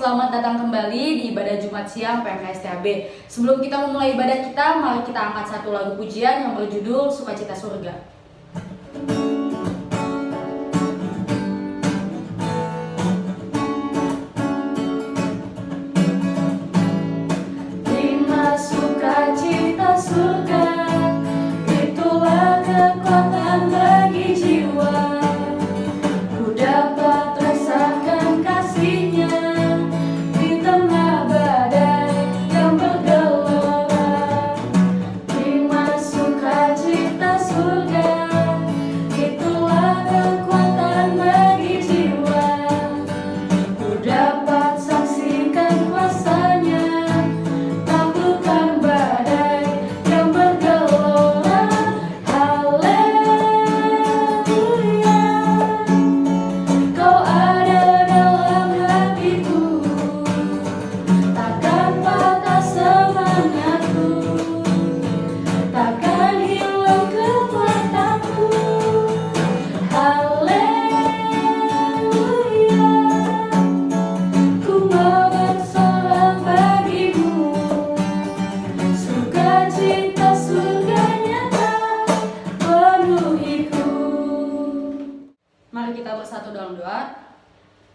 selamat datang kembali di ibadah Jumat siang PMKS THB. Sebelum kita memulai ibadah kita, mari kita angkat satu lagu pujian yang berjudul Sukacita Surga. Terima sukacita surga, itulah kekuatan bagi jiwa. Ku dapat rasakan kasih-Nya di tengah badai yang bergelora. Terima sukacita surga, itulah kekuatan bagi jiwa. Ku dapat saksikan kuasa-Nya taklukkan badai yang bergelora. Haleluya, Kau ada dalam hatiku, takkan patah semangatku, takkan hilang kekuatanku. Haleluya, ku mau bersorak bagimu, sukacita surga nyata penuhiku. Mari kita bersatu dalam doa.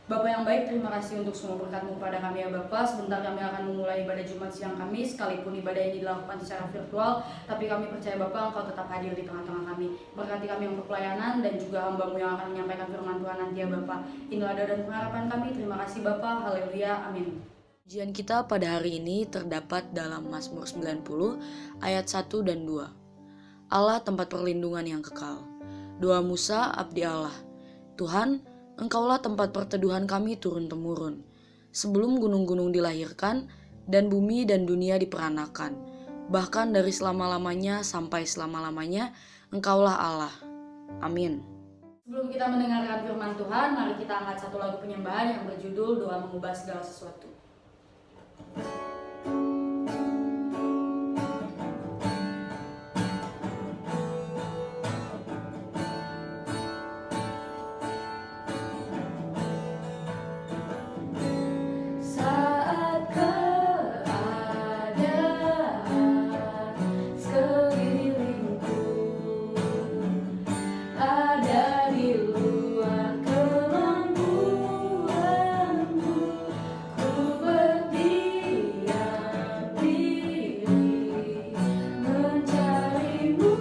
Bapa yang baik, terima kasih untuk semua berkat-Mu pada kami ya Bapa. Sebentar kami akan memulai ibadah Jumat siang kami, sekalipun ibadah ini dilakukan secara virtual, tapi kami percaya Bapa Engkau tetap hadir di tengah-tengah kami. Berkati kami untuk pelayanan dan juga hamba-Mu yang akan menyampaikan firman Tuhan nanti ya Bapa. Inilah doa dan pengharapan kami. Terima kasih Bapa. Haleluya. Amin. Pujian kita pada hari ini terdapat dalam Mazmur 90 ayat 1 dan 2. Allah tempat perlindungan yang kekal. Doa Musa, abdi Allah. Tuhan, Engkaulah tempat perteduhan kami turun-temurun. Sebelum gunung-gunung dilahirkan dan bumi dan dunia diperanakan, bahkan dari selama-lamanya sampai selama-lamanya, Engkaulah Allah. Amin. Sebelum kita mendengarkan firman Tuhan, mari kita angkat satu lagu penyembahan yang berjudul Doa Mengubah Segala Sesuatu. Saat keadaan sekelilingku ada di luar kemampuanku, ku berdiam diri mencari-Mu.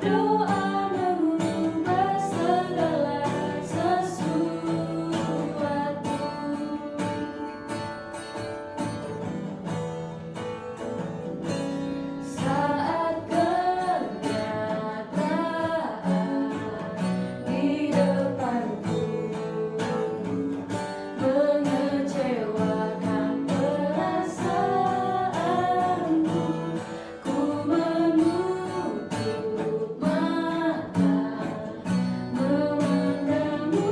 Doa mengubah segala sesuatu. Saat kenyataan di depanku mengecewakan perasaanku, ku menutup mata memandang-Mu,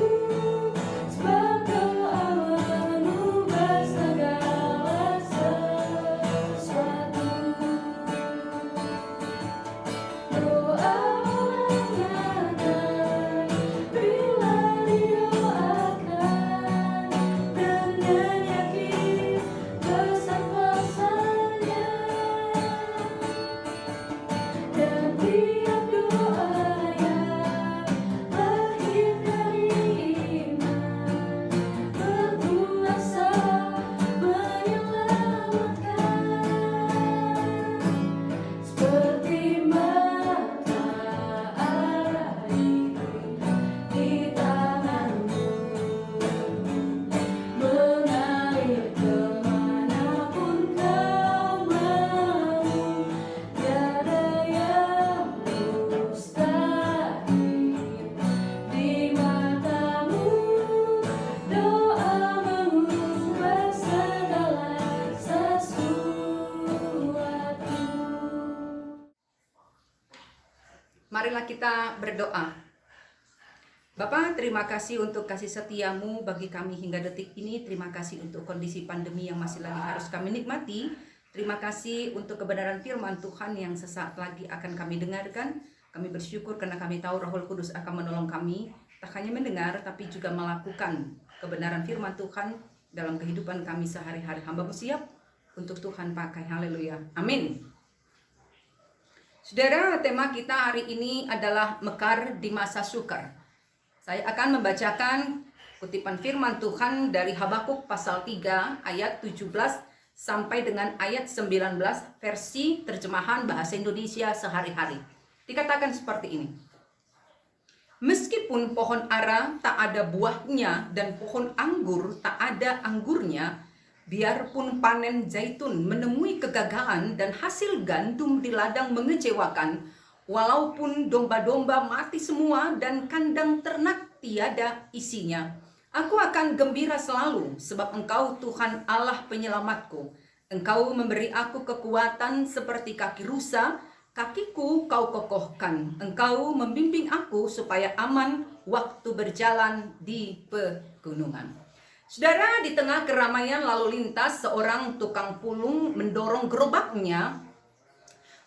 sebab Doa mengubah segala sesuatu. Doa nyata bila didoakan dengan yakin besar kuasa-Nya, dan tiap doa yang lahir dari iman berkuasa menyelamatkan. Seperti mata air di tangan-Mu, mengalir kemanapun Kau mau. Tiada yang mustahil di mata-Mu. Doa mengubah segala sesuatu. Marilah kita berdoa. Bapa, terima kasih untuk kasih setia-Mu bagi kami hingga detik ini. Terima kasih untuk kondisi pandemi yang masih lagi harus kami nikmati. Terima kasih untuk kebenaran firman Tuhan yang sesaat lagi akan kami dengarkan. Kami bersyukur karena kami tahu Roh Kudus akan menolong kami, tak hanya mendengar tapi juga melakukan kebenaran firman Tuhan dalam kehidupan kami sehari-hari. Hamba siap untuk Tuhan pakai. Haleluya. Amin. Saudara, tema kita hari ini adalah mekar di masa sukar. Saya akan membacakan kutipan firman Tuhan dari Habakuk pasal 3 ayat 17 sampai dengan ayat 19 versi terjemahan bahasa Indonesia sehari-hari. Dikatakan seperti ini. Meskipun pohon ara tak ada buahnya dan pohon anggur tak ada anggurnya, biarpun panen zaitun menemui kegagalan dan hasil gandum di ladang mengecewakan, walaupun domba-domba mati semua dan kandang ternak tiada isinya, aku akan gembira selalu, sebab Engkau Tuhan Allah penyelamatku. Engkau memberi aku kekuatan seperti kaki rusa, kakiku kau kokohkan. Engkau membimbing aku supaya aman waktu berjalan di pegunungan. Saudara, di tengah keramaian lalu lintas, seorang tukang pulung mendorong gerobaknya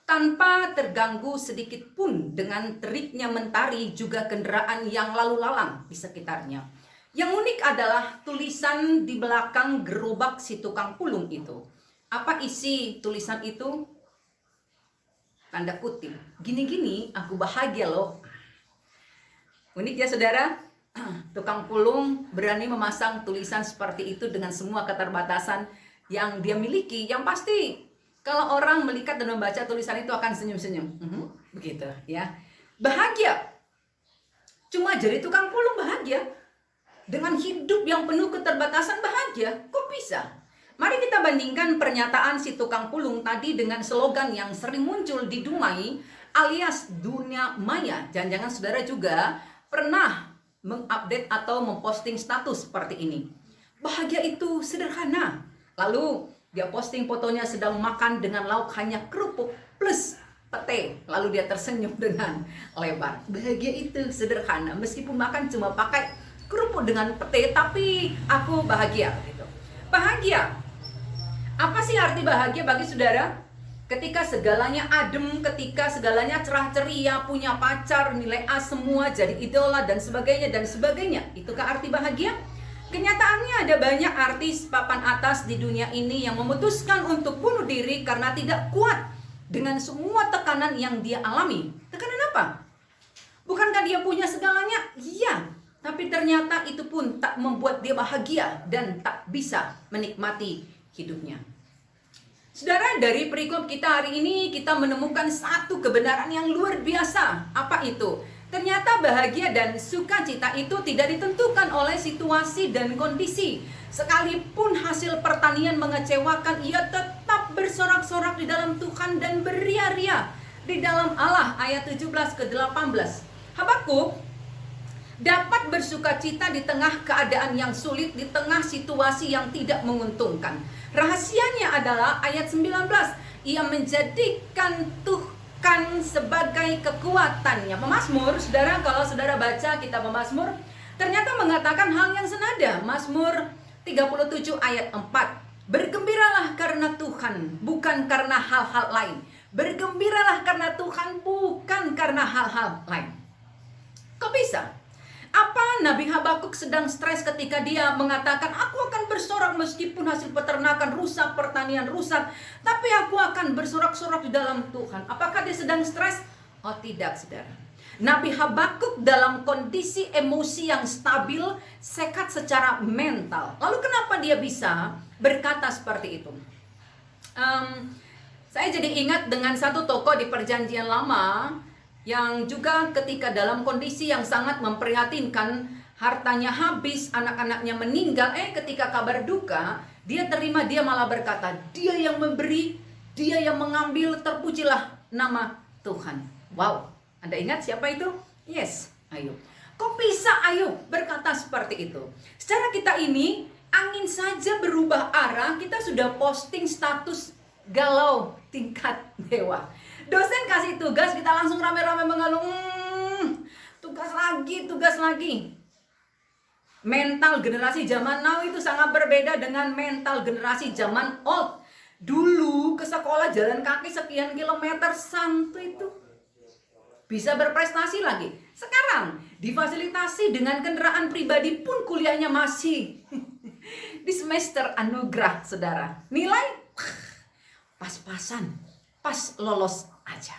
tanpa terganggu sedikit pun dengan teriknya mentari juga kendaraan yang lalu lalang di sekitarnya. Yang unik adalah tulisan di belakang gerobak si tukang pulung itu. Apa isi tulisan itu? Tanda kutip, gini-gini aku bahagia loh. Unik ya saudara, tukang pulung berani memasang tulisan seperti itu dengan semua keterbatasan yang dia miliki. Yang pasti kalau orang melihat dan membaca tulisan itu akan senyum-senyum. Begitu ya. Bahagia. Cuma jadi tukang pulung bahagia. Dengan hidup yang penuh keterbatasan bahagia. Kok bisa? Mari kita bandingkan pernyataan si tukang pulung tadi dengan slogan yang sering muncul di Dumai alias dunia maya. Jangan-jangan saudara juga pernah mengupdate atau memposting status seperti ini. Bahagia itu sederhana. Lalu dia posting fotonya sedang makan dengan lauk hanya kerupuk plus pete. Lalu dia tersenyum dengan lebar. Bahagia itu sederhana. Meskipun makan cuma pakai kerupuk dengan pete, tapi aku bahagia. Gitu. Bahagia. Apa sih arti bahagia bagi saudara? Ketika segalanya adem, ketika segalanya cerah ceria, punya pacar, nilai A semua, jadi idola dan sebagainya dan sebagainya. Itukah arti bahagia? Kenyataannya ada banyak artis papan atas di dunia ini yang memutuskan untuk bunuh diri karena tidak kuat dengan semua tekanan yang dia alami. Tekanan apa? Bukankah dia punya segalanya? Iya, tapi ternyata itu pun tak membuat dia bahagia dan tak bisa menikmati hidupnya. Saudara, dari perikop kita hari ini kita menemukan satu kebenaran yang luar biasa. Apa itu? Ternyata bahagia dan sukacita itu tidak ditentukan oleh situasi dan kondisi. Sekalipun hasil pertanian mengecewakan, ia tetap bersorak-sorak di dalam Tuhan dan beria-ria di dalam Allah. Ayat 17 ke 18. Habakuk dapat bersukacita di tengah keadaan yang sulit, di tengah situasi yang tidak menguntungkan. Rahasianya adalah ayat 19. Ia menjadikan Tuhan sebagai kekuatannya. Pemazmur, saudara, kalau saudara baca kitab Pemazmur, ternyata mengatakan hal yang senada. Mazmur 37 ayat 4. Bergembiralah karena Tuhan, bukan karena hal-hal lain. Bergembiralah karena Tuhan, bukan karena hal-hal lain. Kok bisa? Apa Nabi Habakuk sedang stres ketika dia mengatakan, aku akan bersorak meskipun hasil peternakan rusak, pertanian rusak, tapi aku akan bersorak-sorak di dalam Tuhan. Apakah dia sedang stres? Oh tidak, saudara. Nabi Habakuk dalam kondisi emosi yang stabil, sehat secara mental. Lalu kenapa dia bisa berkata seperti itu? Saya jadi ingat dengan satu tokoh di Perjanjian Lama yang juga ketika dalam kondisi yang sangat memprihatinkan, hartanya habis, anak-anaknya meninggal, ketika kabar duka, dia terima, dia malah berkata, dia yang memberi, dia yang mengambil, terpujilah nama Tuhan. Wow, Anda ingat siapa itu? Yes, Ayub. Kok bisa Ayub berkata seperti itu? Secara kita ini, angin saja berubah arah, kita sudah posting status galau tingkat dewa. Dosen kasih tugas, kita langsung rame-rame mengeluh, tugas lagi. Mental generasi zaman now itu sangat berbeda dengan mental generasi zaman old. Dulu ke sekolah jalan kaki sekian kilometer, santai itu. Bisa berprestasi lagi. Sekarang difasilitasi dengan kendaraan pribadi pun kuliahnya masih Di semester anugerah, saudara, nilai pas-pasan, pas lolos aja.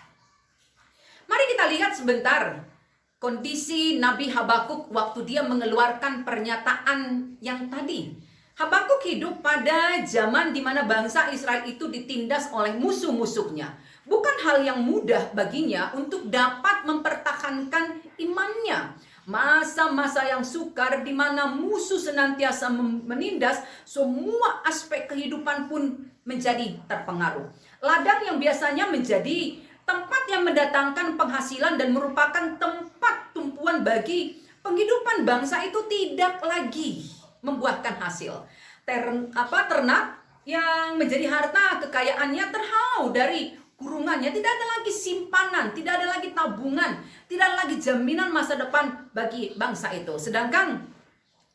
Mari kita lihat sebentar kondisi Nabi Habakuk waktu dia mengeluarkan pernyataan yang tadi. Habakuk hidup pada zaman di mana bangsa Israel itu ditindas oleh musuh-musuhnya. Bukan hal yang mudah baginya untuk dapat mempertahankan imannya. Masa-masa yang sukar di mana musuh senantiasa menindas, semua aspek kehidupan pun menjadi terpengaruh. Ladang yang biasanya menjadi tempat yang mendatangkan penghasilan dan merupakan tempat tumpuan bagi penghidupan bangsa itu tidak lagi membuahkan hasil. Ternak yang menjadi harta kekayaannya terhalau dari kurungannya, tidak ada lagi simpanan, tidak ada lagi tabungan, tidak ada lagi jaminan masa depan bagi bangsa itu. Sedangkan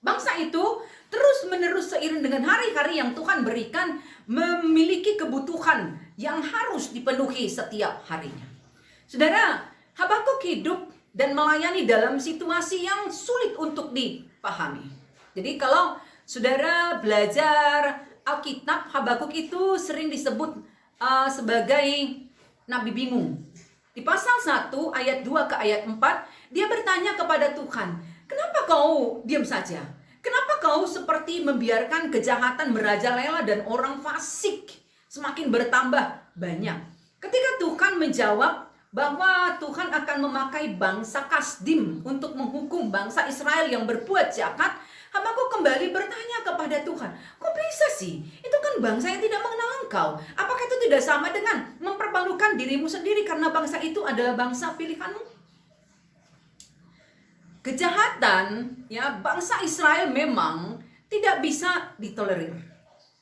bangsa itu terus-menerus seiring dengan hari-hari yang Tuhan berikan memiliki kebutuhan yang harus dipenuhi setiap harinya. Saudara, Habakuk hidup dan melayani dalam situasi yang sulit untuk dipahami. Jadi kalau saudara belajar Alkitab, Habakuk itu sering disebut sebagai nabi bingung. Di pasal 1 ayat 2 ke ayat 4, dia bertanya kepada Tuhan, "Kenapa kau diam saja? Kenapa kau seperti membiarkan kejahatan merajalela dan orang fasik semakin bertambah banyak?" Ketika Tuhan menjawab bahwa Tuhan akan memakai bangsa Kasdim untuk menghukum bangsa Israel yang berbuat jahat, Habakuk kembali bertanya kepada Tuhan, "Kok bisa sih? Itu kan bangsa yang tidak mengenal Engkau. Apakah itu tidak sama dengan mempermalukan dirimu sendiri karena bangsa itu adalah bangsa pilihanmu?" Kejahatan ya bangsa Israel memang tidak bisa ditolerir.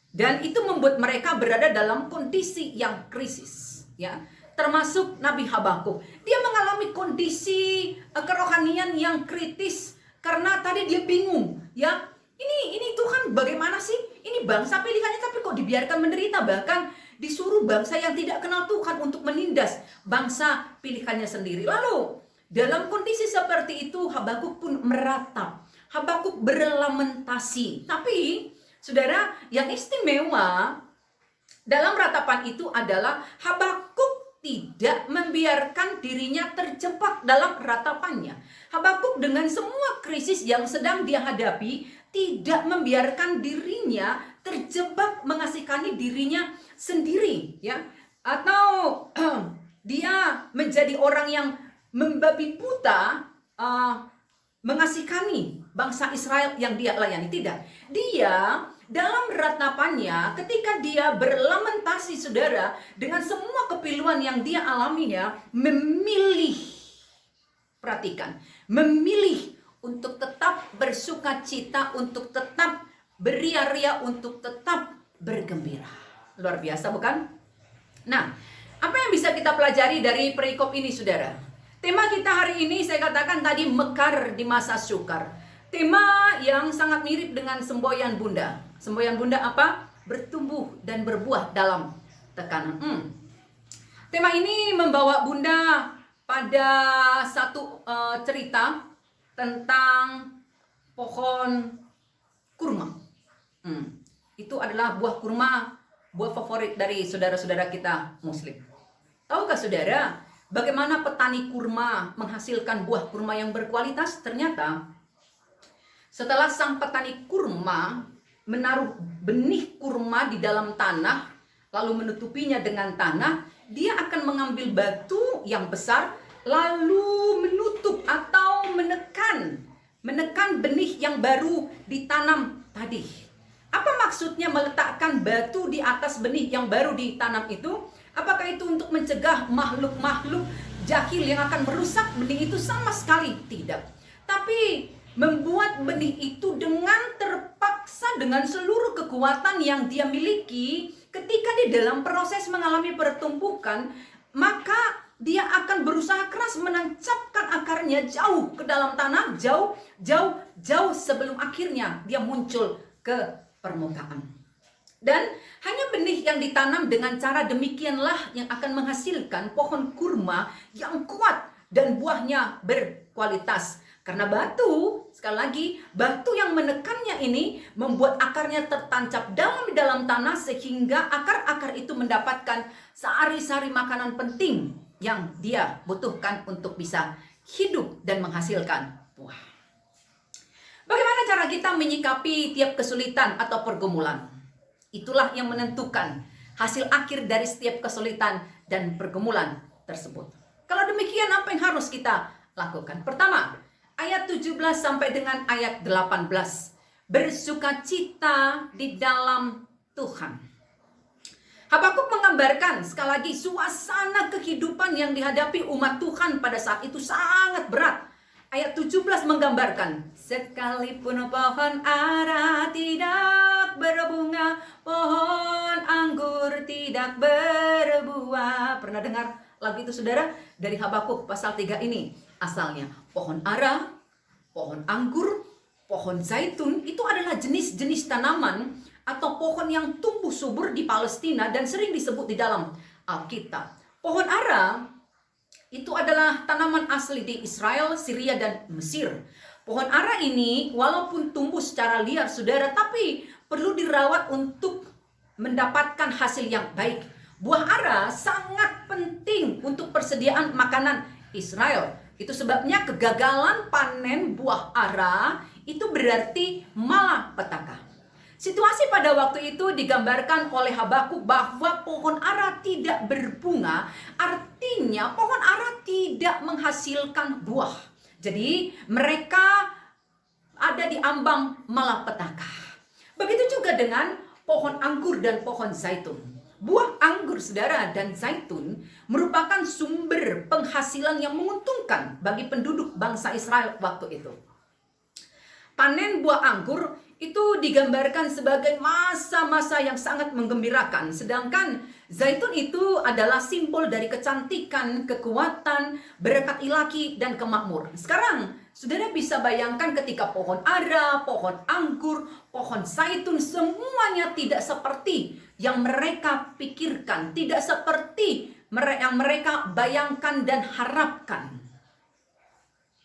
Dan itu membuat mereka berada dalam kondisi yang krisis, ya. Termasuk Nabi Habakuk. Dia mengalami kondisi kerohanian yang kritis karena tadi dia bingung, ya. Ini Tuhan bagaimana sih? Ini bangsa pilihannya tapi kok dibiarkan menderita, bahkan disuruh bangsa yang tidak kenal Tuhan untuk menindas bangsa pilihannya sendiri. Lalu dalam kondisi seperti itu Habakuk pun meratap. Habakuk berlamentasi. Tapi saudara, yang istimewa dalam ratapan itu adalah Habakuk tidak membiarkan dirinya terjebak dalam ratapannya. Habakuk dengan semua krisis yang sedang dia hadapi tidak membiarkan dirinya terjebak mengasihani dirinya sendiri, ya. Atau dia menjadi orang yang membabi buta mengasihani bangsa Israel yang dia layani. Tidak. Dia dalam ratapannya ketika dia berlamentasi, saudara, dengan semua kepiluan yang dia alaminya, memilih, perhatikan, memilih untuk tetap bersuka cita, untuk tetap beria-ria, untuk tetap bergembira. Luar biasa, bukan? Nah, apa yang bisa kita pelajari dari perikop ini, saudara? Tema kita hari ini saya katakan tadi, mekar di masa sukar. Tema yang sangat mirip dengan semboyan bunda. Semboyan bunda apa? Bertumbuh dan berbuah dalam tekanan. Tema ini membawa bunda pada satu cerita tentang pohon kurma. Itu adalah buah kurma, buah favorit dari saudara-saudara kita Muslim. Tahukah saudara bagaimana petani kurma menghasilkan buah kurma yang berkualitas? Ternyata setelah sang petani kurma menaruh benih kurma di dalam tanah, lalu menutupinya dengan tanah, dia akan mengambil batu yang besar, lalu menutup atau menekan benih yang baru ditanam tadi. Apa maksudnya meletakkan batu di atas benih yang baru ditanam itu? Apakah itu untuk mencegah makhluk-makhluk jahil yang akan merusak benih itu? Sama sekali tidak. Tapi membuat benih itu dengan terpaksa, dengan seluruh kekuatan yang dia miliki, ketika di dalam proses mengalami pertumbukan, maka dia akan berusaha keras menancapkan akarnya jauh ke dalam tanah, jauh sebelum akhirnya dia muncul ke permukaan. Dan hanya benih yang ditanam dengan cara demikianlah yang akan menghasilkan pohon kurma yang kuat dan buahnya berkualitas. Karena batu, sekali lagi, batu yang menekannya ini membuat akarnya tertancap dalam di dalam tanah sehingga akar-akar itu mendapatkan sari-sari makanan penting yang dia butuhkan untuk bisa hidup dan menghasilkan buah. Bagaimana cara kita menyikapi tiap kesulitan atau pergumulan? Itulah yang menentukan hasil akhir dari setiap kesulitan dan pergumulan tersebut. Kalau demikian, apa yang harus kita lakukan? Pertama, ayat 17 sampai dengan ayat 18. Bersukacita di dalam Tuhan. Habakuk menggambarkan sekali lagi suasana kehidupan yang dihadapi umat Tuhan pada saat itu sangat berat. Ayat 17 menggambarkan, sekalipun pohon ara tidak berbunga, pohon anggur tidak berbuah. Pernah dengar lagu itu saudara? Dari Habakuk pasal 3 ini asalnya. Pohon ara, pohon anggur, pohon zaitun itu adalah jenis-jenis tanaman atau pohon yang tumbuh subur di Palestina dan sering disebut di dalam Alkitab. Pohon ara itu adalah tanaman asli di Israel, Syria, dan Mesir. Pohon ara ini walaupun tumbuh secara liar saudara, tapi perlu dirawat untuk mendapatkan hasil yang baik. Buah ara sangat penting untuk persediaan makanan Israel. Itu sebabnya kegagalan panen buah ara itu berarti malapetaka. Situasi pada waktu itu digambarkan oleh Habakuk bahwa pohon ara tidak berbunga, artinya pohon ara tidak menghasilkan buah. Jadi mereka ada di ambang malapetaka. Begitu juga dengan pohon anggur dan pohon zaitun. Buah anggur saudara dan zaitun merupakan sumber penghasilan yang menguntungkan bagi penduduk bangsa Israel waktu itu. Panen buah anggur itu digambarkan sebagai masa-masa yang sangat menggembirakan. Sedangkan zaitun itu adalah simbol dari kecantikan, kekuatan, berkat ilahi, dan kemakmuran. Sekarang, saudara bisa bayangkan ketika pohon ara, pohon anggur, pohon zaitun, semuanya tidak seperti yang mereka pikirkan. Tidak seperti yang mereka bayangkan dan harapkan.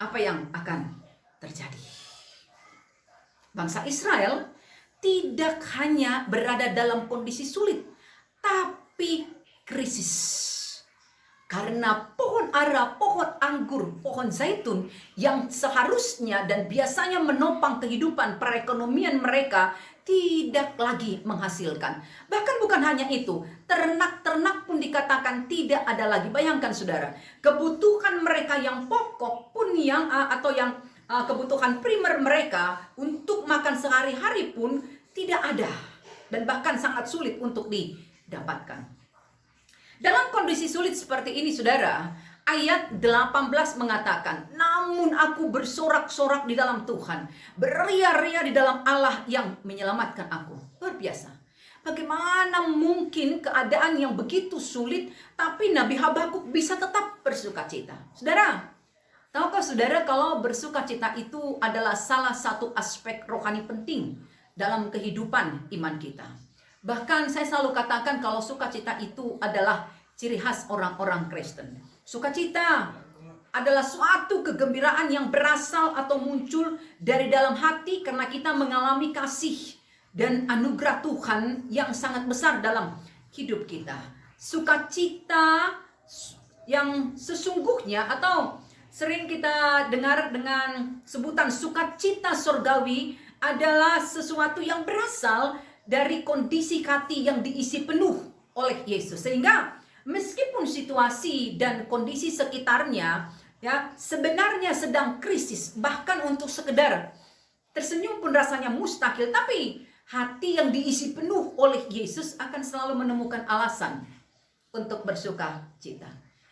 Apa yang akan terjadi? Bangsa Israel tidak hanya berada dalam kondisi sulit, tapi krisis. Karena pohon ara, pohon anggur, pohon zaitun yang seharusnya dan biasanya menopang kehidupan perekonomian mereka tidak lagi menghasilkan. Bahkan bukan hanya itu, ternak-ternak pun dikatakan tidak ada lagi. Bayangkan saudara, kebutuhan mereka yang pokok pun kebutuhan primer mereka untuk makan sehari-hari pun tidak ada dan bahkan sangat sulit untuk didapatkan. Dalam kondisi sulit seperti ini saudara, ayat 18 mengatakan, namun aku bersorak-sorak di dalam Tuhan, beria-ria di dalam Allah yang menyelamatkan aku. Luar biasa. Bagaimana mungkin keadaan yang begitu sulit tapi Nabi Habakuk bisa tetap bersukacita? Saudara, tahukah saudara kalau bersukacita itu adalah salah satu aspek rohani penting dalam kehidupan iman kita. Bahkan saya selalu katakan kalau sukacita itu adalah ciri khas orang-orang Kristen. Sukacita adalah suatu kegembiraan yang berasal atau muncul dari dalam hati karena kita mengalami kasih dan anugerah Tuhan yang sangat besar dalam hidup kita. Sukacita yang sesungguhnya atau sering kita dengar dengan sebutan sukacita surgawi adalah sesuatu yang berasal dari kondisi hati yang diisi penuh oleh Yesus. Sehingga meskipun situasi dan kondisi sekitarnya ya sebenarnya sedang krisis, bahkan untuk sekedar tersenyum pun rasanya mustahil, tapi hati yang diisi penuh oleh Yesus akan selalu menemukan alasan untuk bersuka cita.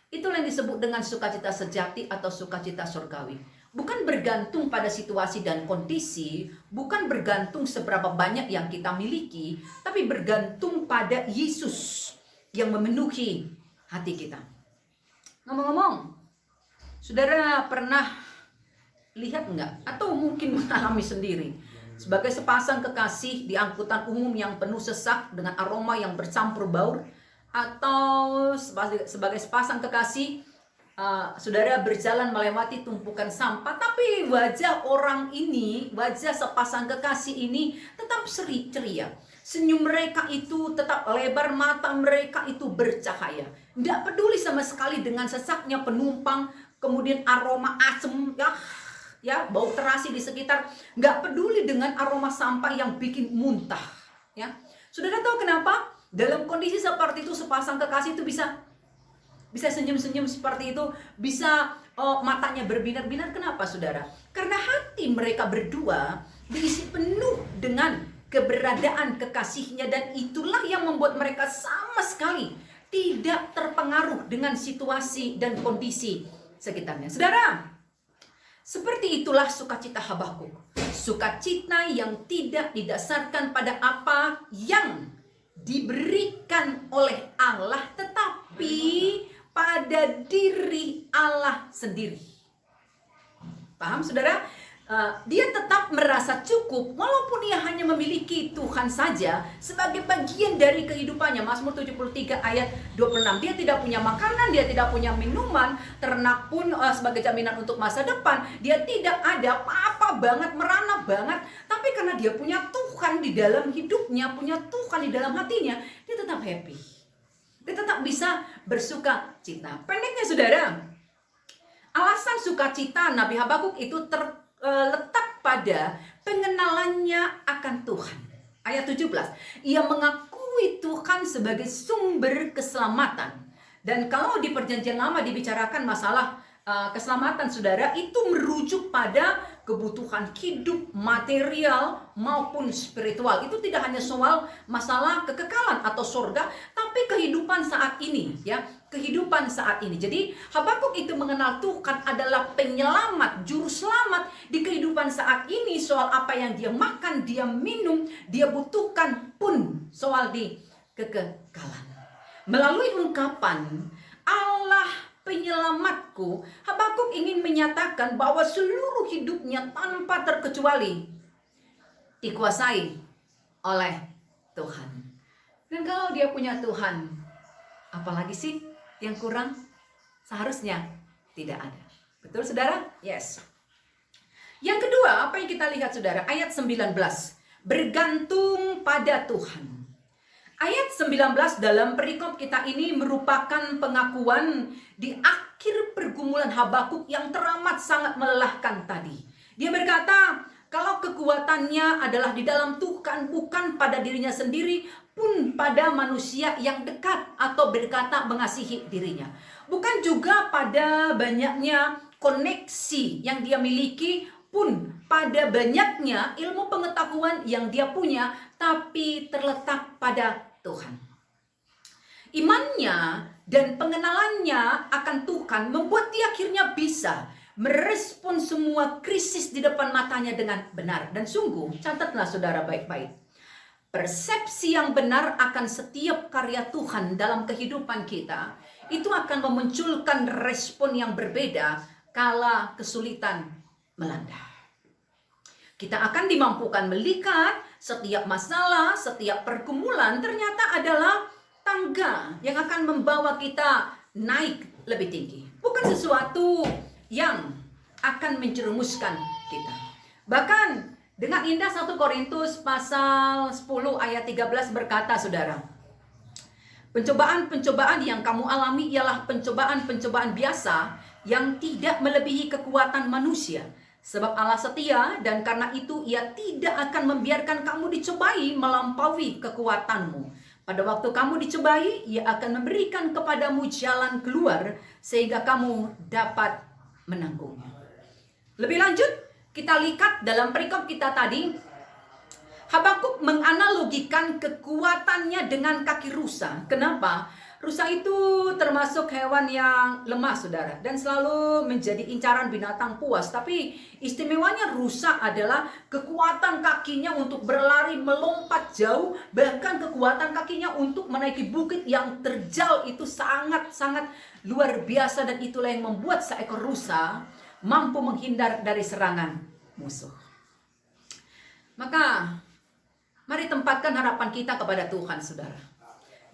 Itulah yang disebut dengan sukacita sejati atau sukacita surgawi. Bukan bergantung pada situasi dan kondisi, bukan bergantung seberapa banyak yang kita miliki, tapi bergantung pada Yesus yang memenuhi hati kita. Ngomong-ngomong, saudara pernah lihat enggak? Atau mungkin mengalami sendiri sebagai sepasang kekasih di angkutan umum yang penuh sesak dengan aroma yang bercampur baur, atau sebagai sepasang kekasih saudara berjalan melewati tumpukan sampah, tapi wajah orang ini, wajah sepasang kekasih ini tetap ceria. Senyum mereka itu tetap lebar, mata mereka itu bercahaya. Tidak peduli sama sekali dengan sesaknya penumpang, kemudian aroma asem, ya bau terasi di sekitar. Nggak peduli dengan aroma sampah yang bikin muntah. Ya, saudara tahu kenapa? Dalam kondisi seperti itu sepasang kekasih itu bisa senyum-senyum seperti itu, bisa matanya berbinar-binar. Kenapa saudara? Karena hati mereka berdua diisi penuh dengan keberadaan kekasihnya, dan itulah yang membuat mereka sama sekali tidak terpengaruh dengan situasi dan kondisi sekitarnya. Saudara, seperti itulah sukacita Habakuk. Sukacita yang tidak didasarkan pada apa yang diberikan oleh Allah, tetapi pada diri Allah sendiri. Paham saudara? Dia tetap merasa cukup walaupun ia hanya memiliki Tuhan saja sebagai bagian dari kehidupannya. Mazmur 73 ayat 26. Dia tidak punya makanan, dia tidak punya minuman, ternak pun sebagai jaminan untuk masa depan. Dia tidak ada apa-apa banget, merana banget. Tapi karena dia punya Tuhan di dalam hidupnya, punya Tuhan di dalam hatinya, dia tetap happy. Dia tetap bisa bersuka cita. Pendeknya saudara, alasan sukacita Nabi Habakuk itu terletak pada pengenalannya akan Tuhan. Ayat 17, ia mengakui Tuhan sebagai sumber keselamatan. Dan kalau di perjanjian lama dibicarakan masalah keselamatan saudara, itu merujuk pada kebutuhan hidup material maupun spiritual. Itu tidak hanya soal masalah kekekalan atau surga, tapi kehidupan saat ini, ya, kehidupan saat ini. Jadi Habakuk itu mengenal Tuhan adalah penyelamat, juru selamat di kehidupan saat ini. Soal apa yang dia makan, dia minum, dia butuhkan pun soal di kekekalan. Melalui ungkapan Allah penyelamatku, Habakuk ingin menyatakan bahwa seluruh hidupnya tanpa terkecuali dikuasai oleh Tuhan. Dan kalau dia punya Tuhan, apalagi sih yang kurang? Seharusnya tidak ada. Betul saudara? Yes. Yang kedua, apa yang kita lihat saudara? Ayat 19, bergantung pada Tuhan. Ayat 19 dalam perikop kita ini merupakan pengakuan di akhir pergumulan Habakuk yang teramat sangat melelahkan tadi. Dia berkata, kalau kekuatannya adalah di dalam Tuhan, bukan pada dirinya sendiri, pun pada manusia yang dekat atau berkata mengasihi dirinya. Bukan juga pada banyaknya koneksi yang dia miliki, pun pada banyaknya ilmu pengetahuan yang dia punya, tapi terletak pada Tuhan. Imannya dan pengenalannya akan Tuhan membuat dia akhirnya bisa merespon semua krisis di depan matanya dengan benar. Dan sungguh, catatlah saudara baik-baik, persepsi yang benar akan setiap karya Tuhan dalam kehidupan kita itu akan memunculkan respon yang berbeda kala kesulitan melanda. Kita akan dimampukan melihat setiap masalah, setiap pergumulan ternyata adalah tangga yang akan membawa kita naik lebih tinggi. Bukan sesuatu yang akan menjerumuskan kita. Bahkan dengan indah 1 Korintus pasal 10 ayat 13 berkata saudara, pencobaan-pencobaan yang kamu alami ialah pencobaan-pencobaan biasa yang tidak melebihi kekuatan manusia. Sebab Allah setia dan karena itu ia tidak akan membiarkan kamu dicobai melampaui kekuatanmu. Pada waktu kamu dicobai, ia akan memberikan kepadamu jalan keluar sehingga kamu dapat menanggungnya. Lebih lanjut, kita lihat dalam perikop kita tadi, Habakuk menganalogikan kekuatannya dengan kaki rusa. Kenapa? Rusa itu termasuk hewan yang lemah saudara, dan selalu menjadi incaran binatang buas. Tapi istimewanya rusa adalah kekuatan kakinya untuk berlari, melompat jauh. Bahkan kekuatan kakinya untuk menaiki bukit yang terjal itu sangat-sangat luar biasa. Dan itulah yang membuat seekor rusa mampu menghindar dari serangan musuh. Maka mari tempatkan harapan kita kepada Tuhan saudara.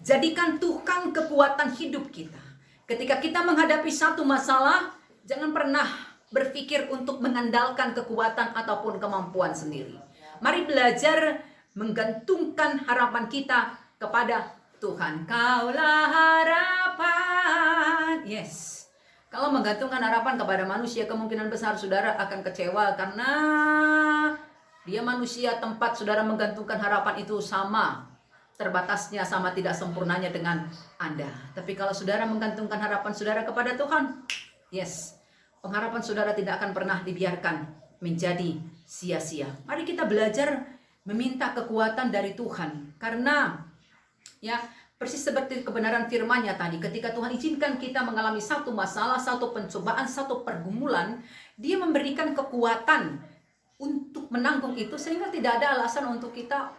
Jadikan Tuhan kekuatan hidup kita. Ketika kita menghadapi satu masalah, jangan pernah berpikir untuk mengandalkan kekuatan ataupun kemampuan sendiri. Mari belajar menggantungkan harapan kita kepada Tuhan. Kaulah harapan. Yes. Kalau menggantungkan harapan kepada manusia, kemungkinan besar saudara akan kecewa karena dia manusia. Tempat saudara menggantungkan harapan itu sama terbatasnya, sama tidak sempurnanya dengan Anda. Tapi kalau saudara menggantungkan harapan saudara kepada Tuhan, yes, pengharapan saudara tidak akan pernah dibiarkan menjadi sia-sia. Mari kita belajar meminta kekuatan dari Tuhan. Karena ya, persis seperti kebenaran firman-Nya tadi, ketika Tuhan izinkan kita mengalami satu masalah, satu pencobaan, satu pergumulan, Dia memberikan kekuatan untuk menanggung itu, sehingga tidak ada alasan untuk kita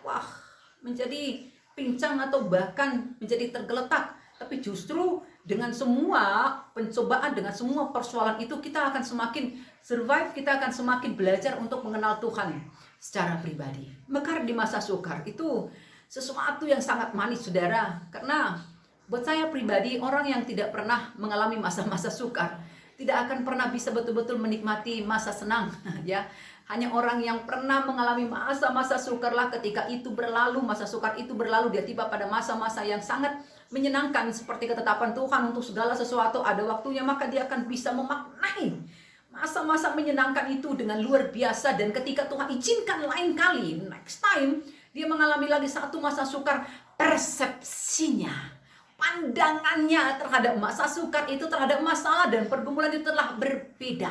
menjadi pincang atau bahkan menjadi tergeletak. Tapi justru dengan semua pencobaan, dengan semua persoalan itu, kita akan semakin survive, kita akan semakin belajar untuk mengenal Tuhan secara pribadi. Mekar di masa sukar itu sesuatu yang sangat manis, saudara. Karena buat saya pribadi, orang yang tidak pernah mengalami masa-masa sukar tidak akan pernah bisa betul-betul menikmati masa senang. Ya, hanya orang yang pernah mengalami masa-masa sukarlah, ketika itu berlalu, masa sukar itu berlalu, dia tiba pada masa-masa yang sangat menyenangkan seperti ketetapan Tuhan untuk segala sesuatu ada waktunya, maka dia akan bisa memaknai masa-masa menyenangkan itu dengan luar biasa. Dan ketika Tuhan izinkan lain kali, next time, dia mengalami lagi satu masa sukar, persepsinya, pandangannya terhadap masa sukar itu, terhadap masalah dan pergumulan itu telah berbeda.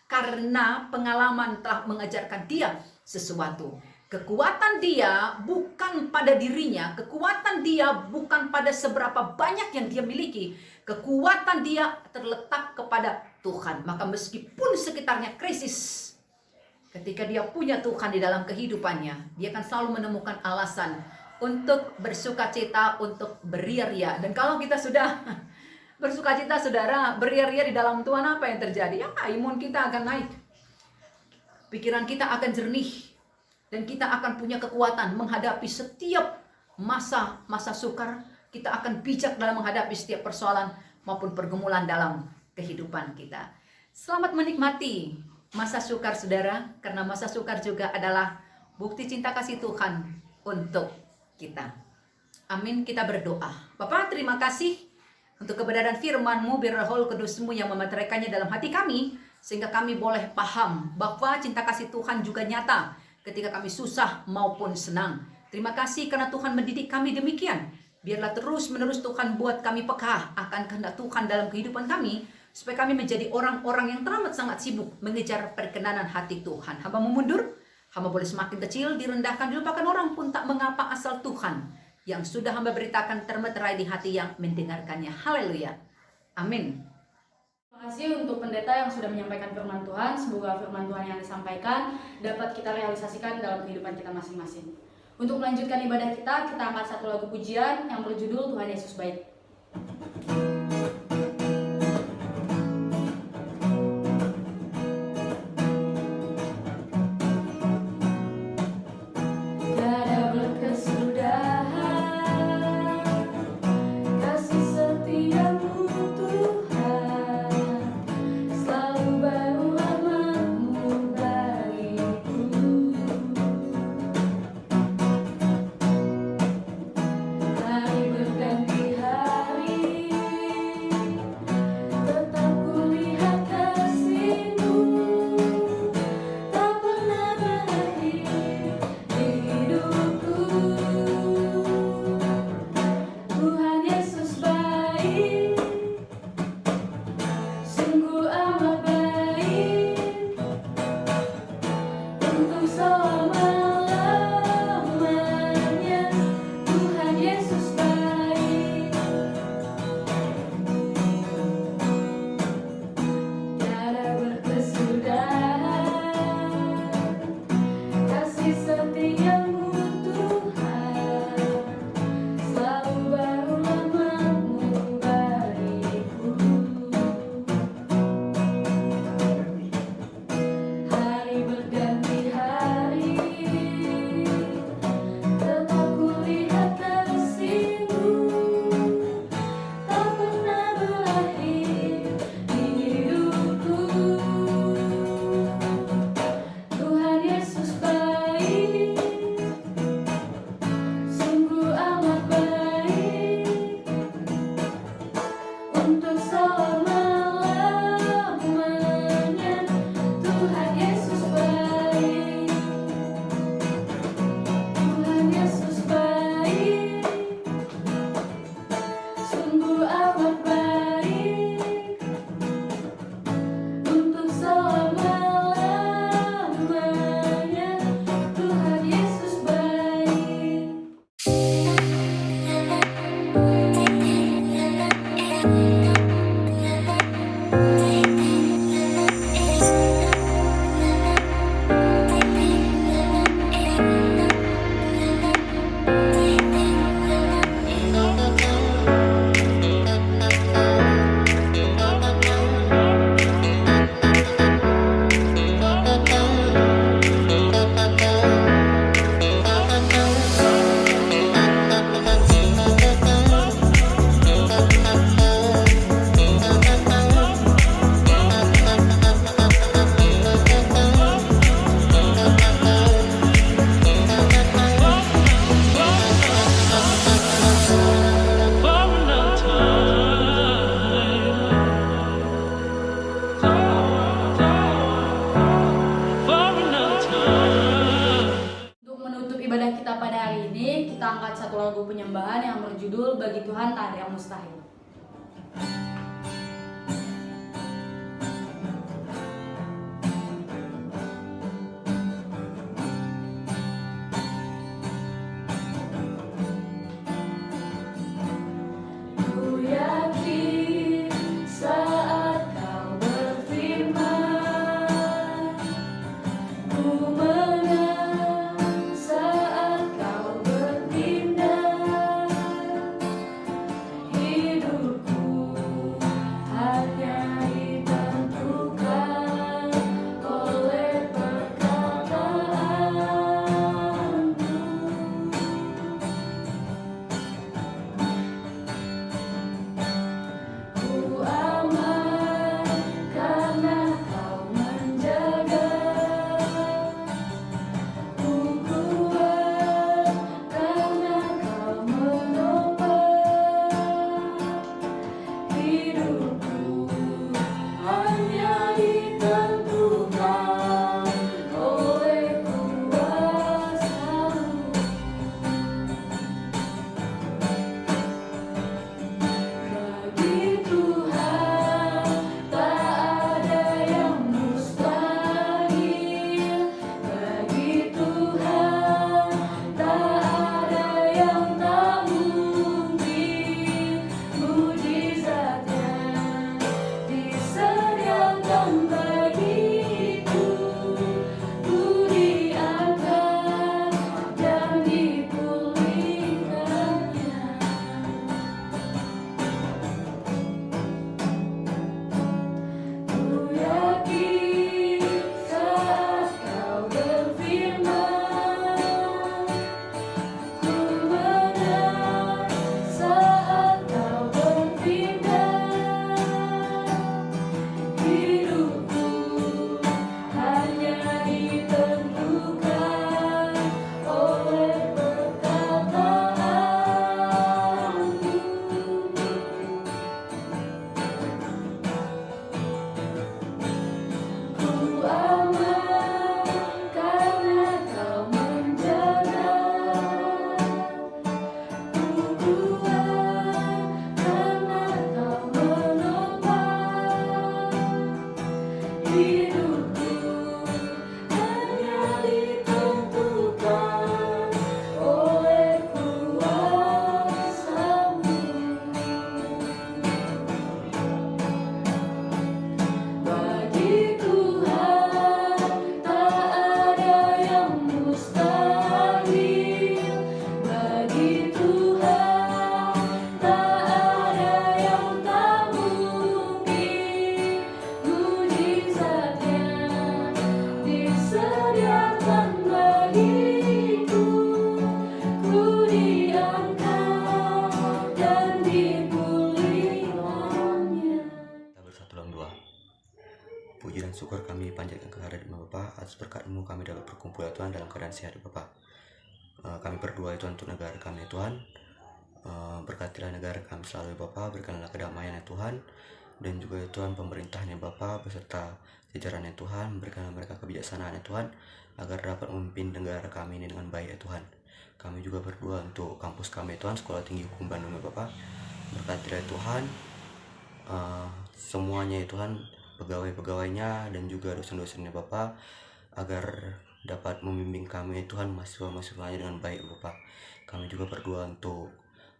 Karena pengalaman telah mengajarkan dia sesuatu. Kekuatan dia bukan pada dirinya, kekuatan dia bukan pada seberapa banyak yang dia miliki. Kekuatan dia terletak kepada Tuhan. Maka meskipun sekitarnya krisis, ketika dia punya Tuhan di dalam kehidupannya, dia akan selalu menemukan alasan untuk bersukacita, untuk beria-ria. Dan kalau kita sudah bersukacita, saudara, beria-ria di dalam Tuhan, apa yang terjadi? Ya, imun kita akan naik, pikiran kita akan jernih, dan kita akan punya kekuatan menghadapi setiap masa-masa sukar. Kita akan bijak dalam menghadapi setiap persoalan maupun pergumulan dalam kehidupan kita. Selamat menikmati masa sukar, saudara, karena masa sukar juga adalah bukti cinta kasih Tuhan untuk kita. Amin. Kita berdoa. Bapa, terima kasih untuk kebenaran firman-Mu, biar Roh Kudus-Mu yang memeteraikannya dalam hati kami, sehingga kami boleh paham bahwa cinta kasih Tuhan juga nyata ketika kami susah maupun senang. Terima kasih karena Tuhan mendidik kami demikian. Biarlah terus-menerus Tuhan buat kami peka akan kehendak Tuhan dalam kehidupan kami, supaya kami menjadi orang-orang yang teramat sangat sibuk mengejar perkenanan hati Tuhan. Hamba memundur, hamba boleh semakin kecil, direndahkan, dilupakan orang pun tak mengapa, asal Tuhan yang sudah hamba beritakan termeterai di hati yang mendengarkannya. Haleluya. Amin. Terima kasih untuk pendeta yang sudah menyampaikan firman Tuhan. Semoga firman Tuhan yang disampaikan dapat kita realisasikan dalam kehidupan kita masing-masing. Untuk melanjutkan ibadah kita angkat satu lagu pujian yang berjudul Tuhan Yesus Baik. Hari berganti hari, persembahan yang berjudul Bagi Tuhan Tak Ada Yang Mustahil. Ku yakin saat kau berfirman, ku menang saat kau bertindak. Hidupku hanya ditentukan oleh perkataanmu. Ku aman karena kau menjaga, ku kuat karena kau menopang. Hidupku hanya ditentukan oleh kuasa-Mu. Bagi Tuhan tak ada yang mustahil. Bagi Tuhan tak ada yang tak mungkin. Mujizatnya disediakan bagiku. Ku diangkat dan dipulihkannya. Ku yakin saat kau berfirman, ku menang saat kau bertindak. Hidupku hanya ditentukan oleh perkataanmu. Ku aman karena kau menjaga, ku kuat karena kau menopang. Hidupku hanya ditentukan oleh kuasa-Mu. Bagi Tuhan tak ada yang mustahil. Bagi Tuhan tak ada yang tak mungkin. Mujizatnya disediakan bagiku. Ku diangkat dan dipulihkannya. Kita bersatu dalam doa. Puji dan syukur kami panjatkan kehadirat-Mu Bapa, atas berkat-Mu kami dapat berkumpul ya Tuhan dalam keadaan sehat ya Bapa. Kami berdoa ya Tuhan untuk negara kami ya Tuhan. Berkatilah negara kami selalu ya Bapa, berikanlah kedamaian ya Tuhan, dan juga ya Tuhan pemerintahnya Bapa beserta jajarannya Tuhan, berikanlah mereka kebijaksanaan ya Tuhan, agar dapat memimpin negara kami ini dengan baik ya Tuhan. Kami juga berdoa untuk kampus kami ya Tuhan, Sekolah Tinggi Hukum Bandung ya Bapa. Berkatilah ya Tuhan semuanya ya Tuhan, pegawai-pegawainya dan juga dosen-dosennya Bapa, agar dapat membimbing kami ya Tuhan, mahasiswa-mahasiswanya dengan baik Bapa. Kami juga berdoa untuk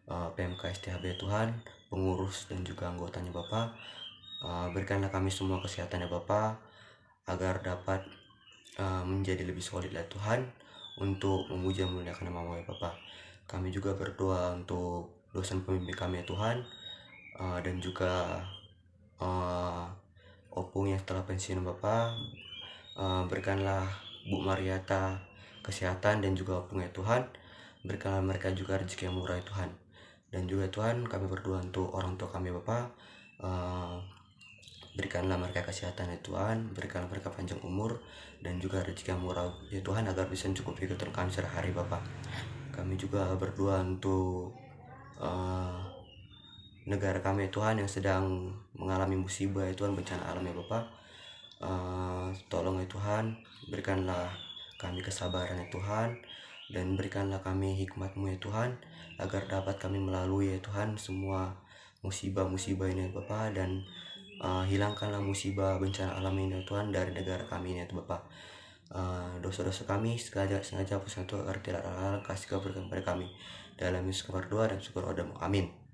PMK STHB ya Tuhan, pengurus dan juga anggotanya Bapa. Berikanlah kami semua kesehatan ya Bapa, agar dapat menjadi lebih solid ya Tuhan, untuk memuja memuliakan nama-Mu ya Bapa. Kami juga berdoa untuk dosen pembimbing kami ya Tuhan, dan juga opung yang setelah pensiun Bapa. Berikanlah Bu Mariata kesehatan dan juga opung ya Tuhan, berikanlah mereka juga rezeki yang murah ya Tuhan. Dan juga Tuhan, kami berdoa untuk orang tua kami Bapa, berikanlah mereka kesehatan ya Tuhan, berikanlah mereka panjang umur dan juga rezeki yang murah ya Tuhan, agar bisa mencukupi kebutuhan kami sehari-hari Bapa. Kami juga berdoa untuk negara kami ya Tuhan, yang sedang mengalami musibah ya Tuhan, bencana alam ya Bapa. Tolong ya Tuhan, berikanlah kami kesabaran ya Tuhan, dan berikanlah kami hikmat-Mu ya Tuhan, agar dapat kami melalui ya Tuhan semua musibah-musibah ini ya Bapa, dan hilangkanlah musibah bencana alam ini ya Tuhan dari negara kami ini ya Bapa. Dosa-dosa kami sengaja hapuskan Tuhan, agar tidak kasih kebaikan kepada kami. Dalam Yesus kami berdoa dan syukur, amin.